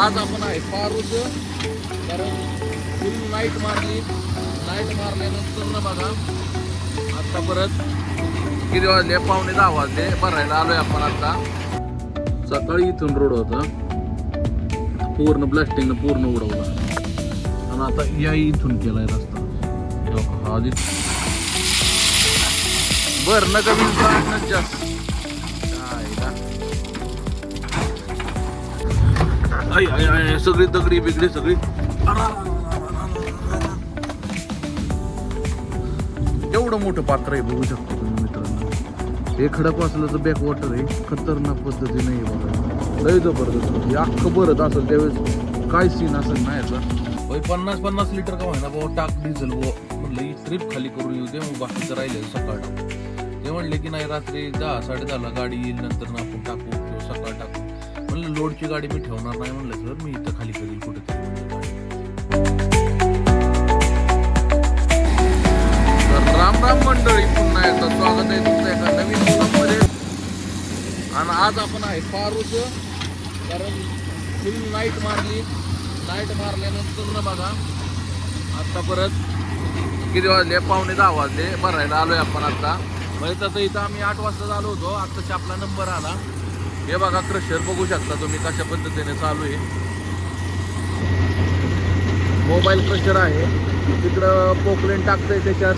आज आपण आहे पारूच, कारण फुल नाईट मारली. नाईट मारल्यानंतर ना बघा आता परत किती वाजले, 9:45 वाजले. भरायला आलोय आपण आता. सकाळी इथून रोड होता, पूर्ण ब्लास्टिंगनं पूर्ण उडवला आणि आता या इथून केलाय रस्ता. हा बर न कमी जास्त सगळी दगडी बिगडी सगळी. एवढं मोठं पात्र आहे, बघू शकतो तुम्ही मित्रांनो. हे खडकवासल्याचं बॅकवॉटर आहे, खतरनाक पद्धतीने आहे बघा, लय जबरदस्त. हे अख्खं भरत असेल त्यावेळेस काय सीन असेल ना याचा. 50 लिटर का होईना बाबा टाक डिझेल म्हटलं ही ट्रिप खाली करून येऊ दे, मग बाकीचं राहिले सकाळ टाकू. ते म्हणले की नाही रात्री 10-10:30 गाडी येईल, नंतर ना आपण टाकू किंवा सकाळ टाकू. म्हणलं लोडची गाडी मी ठेवणार नाही, म्हणलं सर मी इथं खाली करील कुठेतरी. राम राम मंडळी, पुन्हा एकदा स्वागत आहे तुमचं एका नवीन व्लॉगमध्ये. आणि आज आपण आहे पारूच, कारण फुल नाईट मारली. नाईट मारल्यानंतर ना बघा आता परत किती वाजले, 9:45 वाजले. भरायला आलोय आपण आता. म्हणजे तसं इथं आम्ही 8 वाजता आलो होतो, आत्ताशी आपला नंबर आला. हे बघा क्रशर बघू शकता तुम्ही कशा पद्धतीने चालू आहे. मोबाईल क्रशर आहे, तिकडं पोकलेन टाकतंय त्याच्यात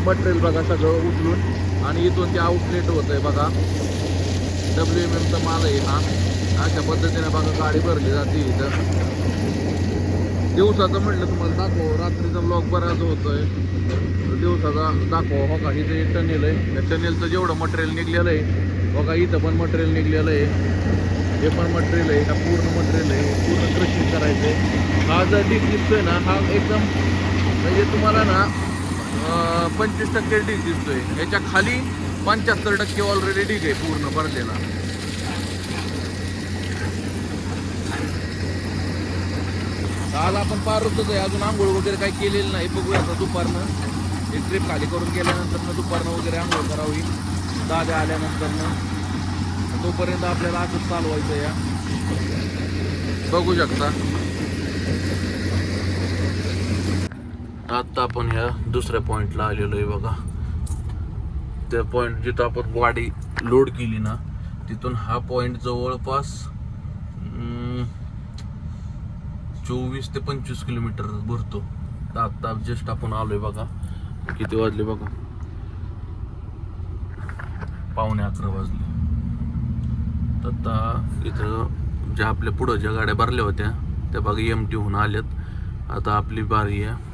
मटेरियल बघा सगळं उचलून, आणि इथून ते आउटलेट होत आहे बघा. WMMचा माल आहे हा. अशा पद्धतीने बघा गाडी भरली जाते इथं. दिवसाचं म्हटलं तुम्हाला दाखव, रात्रीचा ब्लॉग बराच होतोय, दिवसाचा दाखव. हो का, इथे टनेल आहे, त्या टनेलचं जेवढं मटेरियल निघलेलं आहे बघा, इथं पण मटेरियल निघलेलं आहे, हे पण मटेरियल आहे, हा पूर्ण मटेरियल आहे, पूर्ण क्रशिंग करायचं आहे. हा जर डीक दिसतोय ना, हा एकदम म्हणजे तुम्हाला ना 25% डीक दिसतोय. याच्या खाली 75% ऑलरेडी डीक आहे पूर्ण भरलेला. आज आपण पारूच आहे, अजून आंघोळ वगैरे काही केलेलं नाही. बघूया आता दुपारनं एक ट्रिप खाली करून गेल्यानंतर ना दुपारनं वगैरे आंघोळ करावी दादा आल्यानंतर ना. तोपर्यंत आपल्याला असंच चालवायचं या. बघू शकता आता आपण ह्या दुसऱ्या पॉइंटला आलेलो आहे बघा. त्या पॉइंट जिथं आपण गाडी लोड केली ना, तिथून हा पॉइंट जवळपास 24 ते 25 किलोमीटर भरतो. आता जस्ट आपण आलोय बघा, किती वाजले बघा, 11:15 वाजले. आता इथं ज्या आपल्या पुढं ज्या गाड्या भरल्या होत्या त्या बघा MT होऊन आल्यात. आता आपली बारी आहे.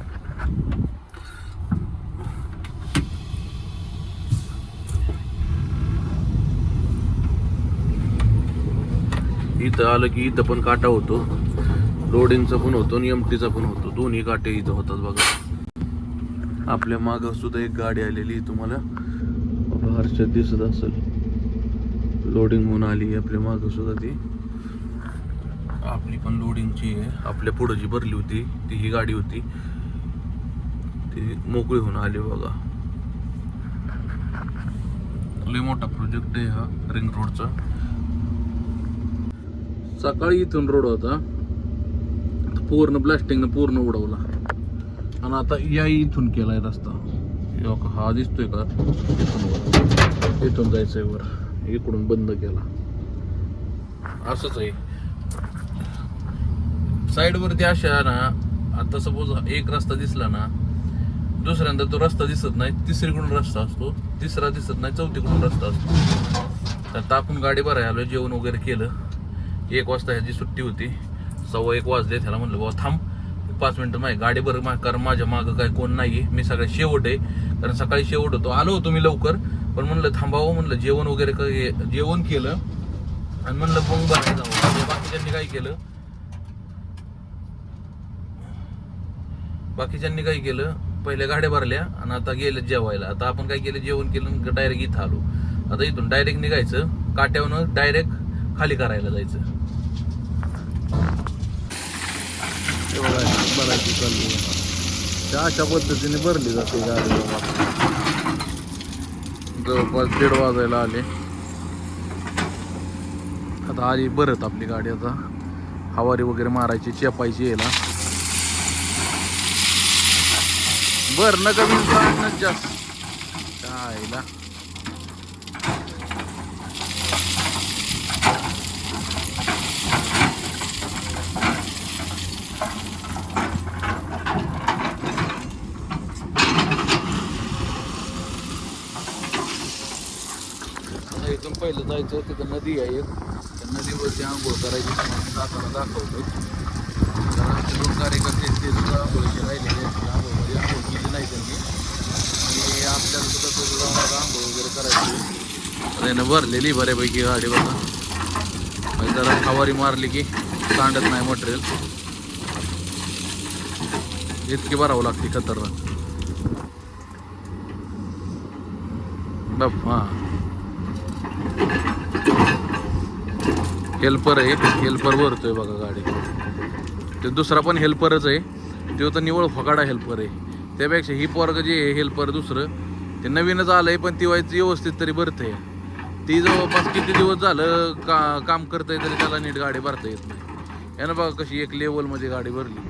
इथं आलं की इथं पण काटा होतो, लोडिंगचा पण होतो आणि MTचा पण होतो, दोन्ही काटे इथं होतात बघा. आपल्या मागं सुद्धा एक गाडी आलेली तुम्हाला हर्षद दिसत असेल, लोडिंग होऊन आली आपल्या मागं सुद्धा. ती आपली पण लोडिंगची आहे. आपल्या पुढं जी भरली होती ती ही गाडी होती, ती मोकळी होऊन आली बघा. लय मोठा प्रोजेक्ट आहे हा रिंग रोडचा. सकाळी इथून रोड होता, पूर्ण ब्लास्टिंगनं पूर्ण उडवला आणि आता या इथून केलाय रस्ता. हा दिसतोय का, इथून जायचंय वर, इकडून बंद केला. असंच आहे साईड वरती अशा ना. आता सपोज एक रस्ता दिसला ना, दुसऱ्यांदा तो रस्ता दिसत नाही, तिसरीकडून रस्ता असतो, तिसरा दिसत नाही, चौथीकडून रस्ता असतो. तर आपण गाडी भरायला आलो, जेवण वगैरे केलं. 1 वाजता ह्याची सुट्टी होती, 1:15 वाजले. त्याला म्हणलं बाबा थांब 5 मिनिटं, माझी गाडी भर, कारण माझ्या मागं काय कोण नाहीये, मी सगळ्यात शेवट आहे. कारण सकाळी शेवट होतो, आलो होतो मी लवकर, पण म्हणलं थांबावं, म्हणलं जेवण वगैरे जेवण केलं आणि म्हणलं मग भरायला जावं. बाकीच्यांनी काय केलं, पहिल्या गाड्या भरल्या आणि आता गेलं जेवायला. आता आपण काय केलं, जेवण केलं, डायरेक्ट इथं आलो. आता इथून डायरेक्ट निघायचं, काट्यावरून डायरेक्ट खाली करायला जायचं. भरायची चालली, त्या अशा पद्धतीने भरली जाते गाडी. जवळपास 1:30 वाजायला आले. आता आली भरत आपली गाडी. आता फवारी वगैरे मारायची, चेपायची याला. भरणं कमी काढणं जास्त आईला. इथून पहिलं जायचं, तिथं नदी आहे एक, त्या नदीवरती आंघोळ करायची. जाताना दाखवतो. दोन कार्यकर्ते ते सुद्धा आंघोळीचे राहिलेले आहेत. आंघोळमध्ये आंघोळ केली नाही त्यांनी, आणि आपल्याला सुद्धा तिथं जाऊन आता आंघोळ वगैरे करायची. त्यानं भरलेली बऱ्यापैकी गाडी बघा. जरा फवारी मारली की सांडत नाही मटेरियल. इतकी भरावं लागते खतरनाक. बाप हां, हेल्पर आहे, हेल्पर भरतोय बघा गाडी. ते दुसरा पण हेल्परच आहे, तो तर निवळ फकाडा हेल्पर आहे. त्यापेक्षा ही पोरग जे आहे हेल्पर दुसरं, ते नवीनच आलंय, पण ती व्हायचं व्यवस्थित तरी भरतंय. ती जवळपास किती दिवस झालं काम करतंय तरी त्याला नीट गाडी भरता येत नाही. यानं बघा कशी एक लेवलमध्ये गाडी भरली.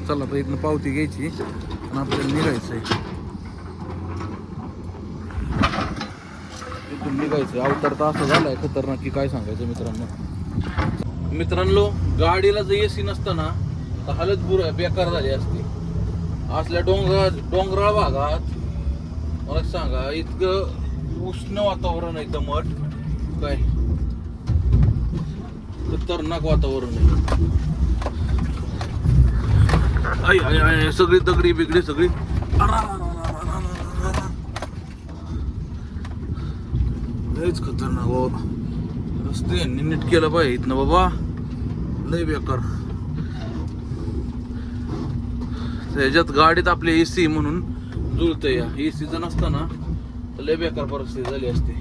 चला तर इथनं पावती घ्यायची आणि आपल्याला निघायचंय. इथून निघायचं. अवतार तर असं झालाय खतरनाक की काय सांगायचं मित्रांनो. गाडीला जर एसी नसतं ना तर हालत बेकार झाली असती. असल्या डोंगराळ भागात मला सांगा, इतकं उष्ण वातावरण आहे, दमट काय खतरनाक वातावरण आहे. आई आई आई, सगळी दगडी बिगडी सगळी. लयच खतरनाक हो. रस्ते यांनी नीट केलं पाहिजे इथनं बाबा, लय बेकार. त्याच्यात गाडीत आपली एसी म्हणून जुळतंय. या एसी जर नसताना तर लय बेकार परिस्थिती झाली असते.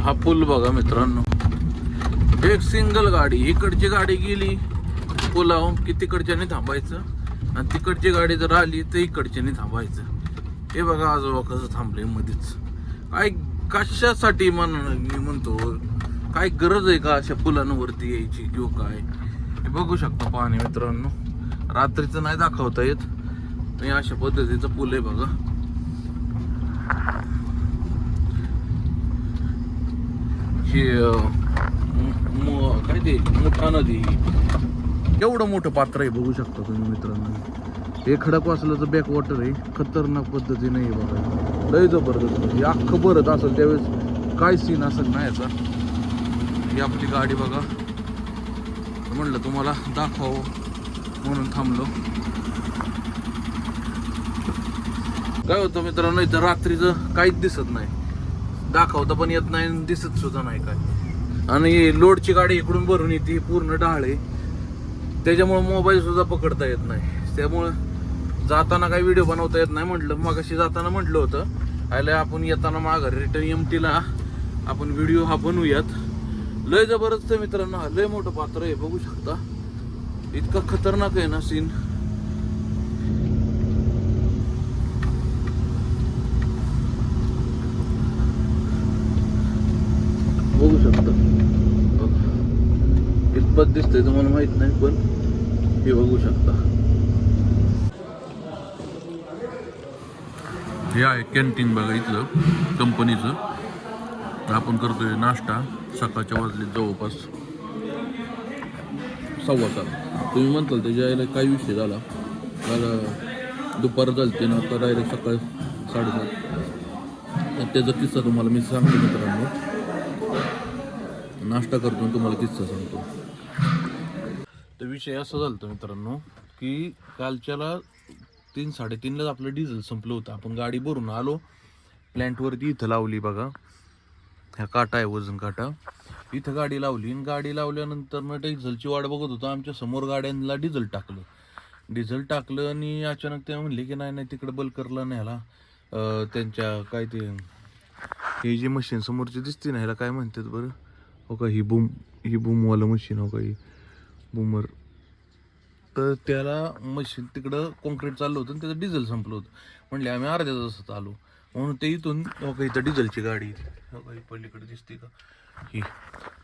हा पूल बघा मित्रांनो, एक सिंगल गाडी, इकडची गाडी गेली पुलाव की तिकडच्याने थांबायचं, आणि तिकडची गाडी जर आली तर इकडच्याने थांबायचं. हे बघा आजोबा कसं थांबले मध्येच. काय कशासाठी मी म्हणतो, काय गरज आहे का अशा पुलांवरती यायची किंवा काय. हे बघू शकता पाणी मित्रांनो, रात्रीचं नाही दाखवता येत. आणि अशा पद्धतीचा पूल आहे बघा. हे काय ते मोठा नदी, एवढं मोठं पात्र आहे बघू शकता तुम्ही मित्रांनो. हे खडकवासलाचं बॅक वॉटर आहे, खतरनाक पद्धतीने आहे बघा, लय जबरदस्त. हे अख्खं भरत असेल त्यावेळेस काय सीन असेल ना याचा. ही आपली गाडी बघा, म्हणलं तुम्हाला दाखवावं म्हणून थांबलो. काय होतं मित्रांनो, इथं रात्रीचं काहीच दिसत नाही, दाखवता पण येत नाही, दिसत सुद्धा नाही काय. आणि लोडची गाडी इकडून भरून येते, पूर्ण ढाळ आहे, त्याच्यामुळे मोबाईल सुद्धा पकडता येत नाही. त्यामुळं जाताना काही व्हिडिओ बनवता येत नाही. म्हटलं मगाशी जाताना म्हटलं होतं आले आपण येताना माघारी रिटर्न एमटीला आपण व्हिडिओ हा बनवूयात. लय जबरदस्त मित्रांनो, हा लय मोठं पात्र आहे बघू शकता. इतका खतरनाक आहे ना सीन. बघू शकता कितपत दिसतंय तुम्हाला माहित नाही, पण हे बघू शकता. हे आहे कॅन्टीन बघा इथलं कंपनीचं. आपण करतोय नाश्ता. सकाळच्या वाजले जवळपास 7:15. तुम्ही म्हणताल त्याच्या यायला काय विषय झाला, मला दुपार झालते ना, आता डायरेक्ट सकाळी 7:30. तर त्याचा किस्सा तुम्हाला मी सांगतो मित्रांनो. नाश्ता करतो तुम्हाला किस्सा सांगतो. तर विषय असा झाला मित्रांनो की कालच्याला 3-3:30ला आपलं डिझेल संपलं होतं. आपण गाडी भरून आलो प्लॅन्टवरती, इथं लावली बघा, ह्या काटा आहे वजन काटा, इथं गाडी लावली. गाडी लावल्यानंतर ना डिझेलची वाट बघत होतो. आमच्या समोर गाड्यांना डिझेल टाकलं आणि अचानक ते म्हणले की नाही तिकडे बलकरला न्यायला त्यांच्या काय ते हे जी मशीन समोरची दिसते ना, ह्याला काय म्हणतात बरं, हो का, ही बूमवालं मशीन, हो का, ही बूमर. तर त्याला मशीन तिकडं कॉन्क्रीट चाललं होतं आणि त्याचं डिझेल संपलं होतं. म्हणले आम्ही अर्ध्या तासात आलो. म्हणून ते इथून इथं डिझेलची गाडी पलीकडे दिसते का ही,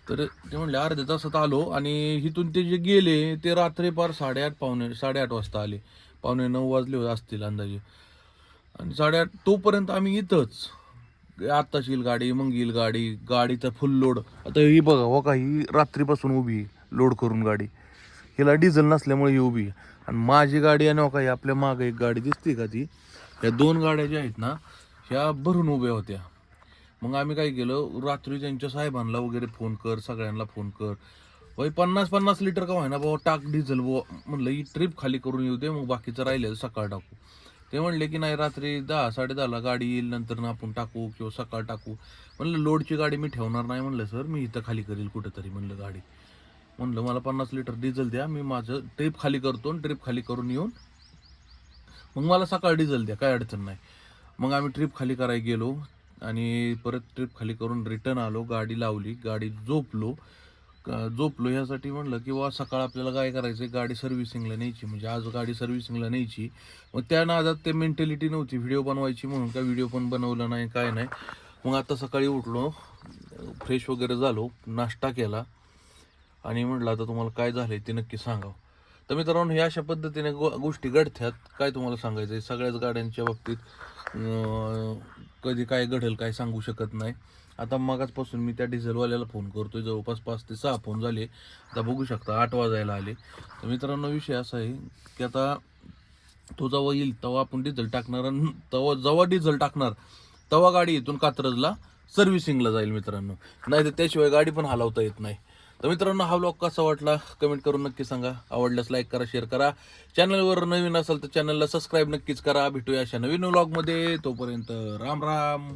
तर ते म्हणले अर्ध्या तासात आलो. आणि इथून ते जे गेले ते रात्री पार 8:30 वाजता आले, 8:45 वाजले असतील अंदाजे. आणि 8:30 तोपर्यंत आम्ही इथंच, आत्ताच येईल गाडी, मग येईल गाडी, गाडीचा फुल लोड. आता ही बघा हो का, ही रात्रीपासून उभी आहे लोड करून गाडी, हिला डिझेल नसल्यामुळे ही उभी आहे. आणि माझी गाडी आणि काही आपल्या मागे एक गाडी दिसते का ती, या 2 गाड्या ज्या आहेत ना ह्या भरून उभ्या होत्या. मग आम्ही काय केलं, रात्री त्यांच्या साहेबांना वगैरे फोन कर, सगळ्यांना फोन कर, भाई 50-50 लिटर का व्हायना बाबा टाक डिझेल, म्हणलं ही ट्रिप खाली करून येऊ दे, मग बाकीचं राहिलेलं सकाळ टाकू. ते म्हणले की नाही रात्री 10-10:30ला गाडी येईल, नंतर आपण टाकू किंवा सकाळ टाकू. म्हणलं लोडची गाडी मी ठेवणार नाही, म्हणलं सर मी इथं खाली करील कुठेतरी, म्हणलं गाडी, म्हणलं मला 50 लिटर डिझेल द्या, मी माझं ट्रिप खाली करतो, ट्रिप खाली करून येऊन मग मला सकाळ डिझेल द्या, काय अडचण नाही. मग आम्ही ट्रिप खाली करायला गेलो आणि परत ट्रिप खाली करून रिटर्न आलो, गाडी लावली, गाडी झोपलो ह्यासाठी म्हणलं की वा सकाळ आपल्याला काय करायचं, गाडी सर्व्हिसिंगला न्यायची, म्हणजे आज गाडी सर्व्हिसिंगला न्यायची. मग त्या नादात ते मेंटॅलिटी नव्हती व्हिडिओ बनवायची, म्हणून काय व्हिडिओ पण बनवला नाही, काय नाही. मग आता सकाळी उठलो, फ्रेश वगैरे झालो, नाश्ता केला आणि म्हटलं आता तुम्हाला काय झालंय ते नक्की सांगावं. तर मित्रांनो, ह्या अशा पद्धतीने गोष्टी घडतात. काय तुम्हाला सांगायचं आहे, सगळ्याच गाड्यांच्या बाबतीत कधी काय घडेल काय सांगू शकत नाही. आता मगाचपासून मी त्या डिझेलवाल्याला फोन करतोय, जवळपास 5 ते 6 फोन झाले. आता बघू शकता 8 वाजायला आले. तर मित्रांनो, विषय असा आहे की आता तो जेव्हा येईल तेव्हा आपण डिझेल टाकणार, आणि जेव्हा डिझेल टाकणार तेव्हा गाडी इथून कात्रजला सर्व्हिसिंगला जाईल मित्रांनो, नाही तर त्याशिवाय गाडी पण हलवता येत नाही. तर मित्रांनो, हा व्लॉग कसा वाटला कमेंट करून नक्की सांगा. आवडल्यास लाईक करा, शेअर करा. चॅनलवर नवीन असाल तर चॅनलला सबस्क्राईब नक्कीच करा. भेटूया अशा नवीन व्लॉगमध्ये, तोपर्यंत राम राम.